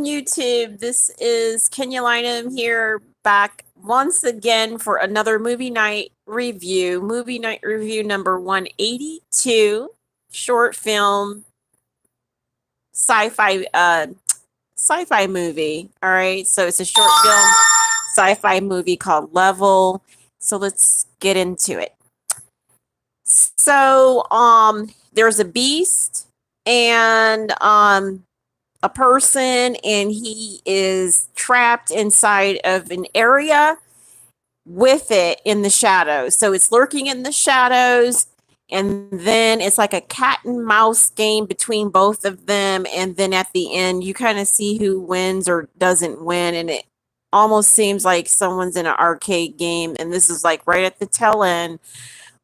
YouTube? This is Kenya Lynham here, back once again for another movie night review. Movie night review number 182, short film, sci-fi, sci-fi movie. All right, so it's a short film, sci-fi movie called Level. So let's get into it. So, there's a beast and a person, and he is trapped inside of an area with it in the shadows. So it's lurking in the shadows, and then it's like a cat and mouse game between both of them. And then at the end, you kind of see who wins or doesn't win, and it almost seems like someone's in an arcade game. And this is like right at the tail end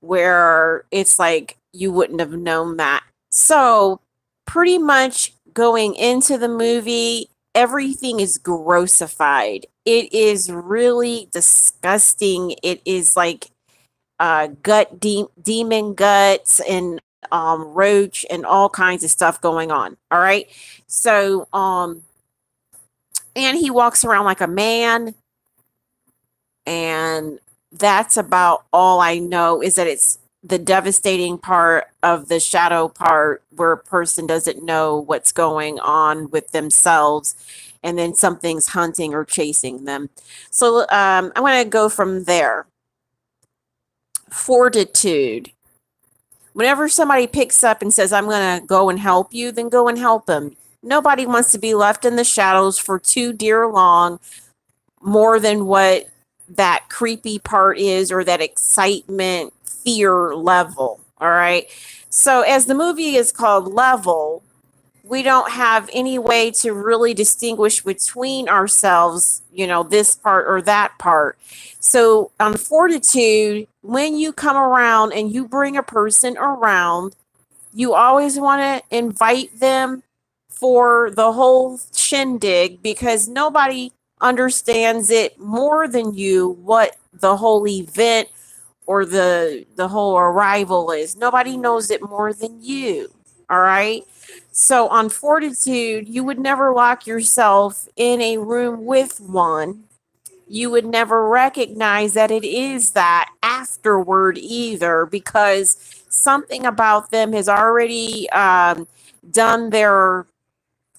where it's like you wouldn't have known that. So, pretty much going into the movie, everything is grossified. It is really disgusting. It is like demon guts and roach and all kinds of stuff going on. All right. So, and he walks around like a man, and that's about all I know, is that it's the devastating part of the shadow part where a person doesn't know what's going on with themselves, and then something's hunting or chasing them. So I'm going to go from there. Fortitude. Whenever somebody picks up and says, I'm going to go and help you, then go and help them. Nobody wants to be left in the shadows for too dear long, more than what that creepy part is, or that excitement fear level. All right. So as the movie is called Level, we don't have any way to really distinguish between ourselves, this part or that part. So on Fortitude, when you come around and you bring a person around, you always want to invite them for the whole shindig, because nobody understands it more than you, what the whole event or the whole arrival is. Nobody knows it more than you. All right. So on Fortitude, you would never lock yourself in a room with one. You would never recognize that it is that afterward either, because something about them has already done their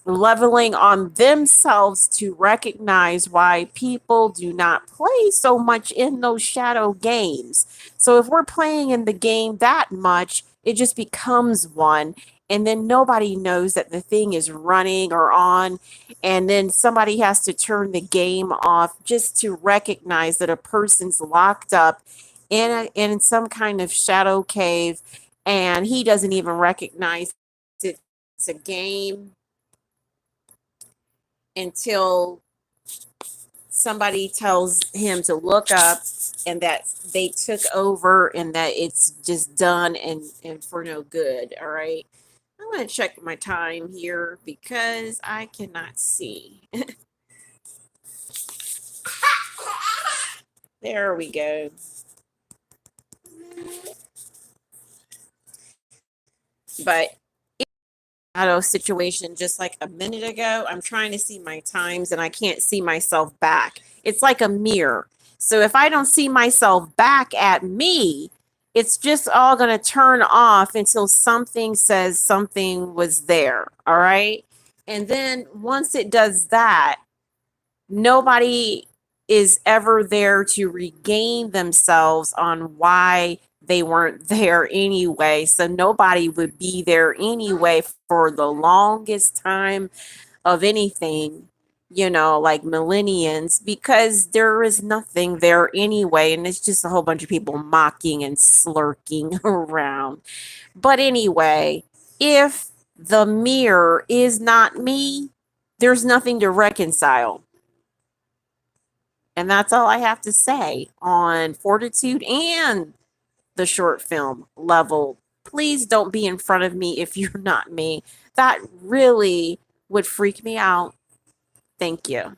leveling on themselves to recognize why people do not play so much in those shadow games. So if we're playing in the game that much, it just becomes one. And then nobody knows that the thing is running or on. And then somebody has to turn the game off just to recognize that a person's locked up in some kind of shadow cave, and he doesn't even recognize it's a game until somebody tells him to look up, and that they took over, and that it's just done and for no good. All right. I'm going to check my time here because I cannot see. There we go. But shadow situation just like a minute ago, I'm trying to see my times and I can't see myself back. It's like a mirror. So if I don't see myself back at me, it's just all going to turn off until something says something was there. All right. And then once it does that, nobody is ever there to regain themselves on why they weren't there anyway. So nobody would be there anyway for the longest time of anything, like millenniums, because there is nothing there anyway. And it's just a whole bunch of people mocking and slurking around. But anyway, if the mirror is not me, there's nothing to reconcile. And that's all I have to say on Fortitude and the short film Level. Please don't be in front of me if you're not me. That really would freak me out. Thank you.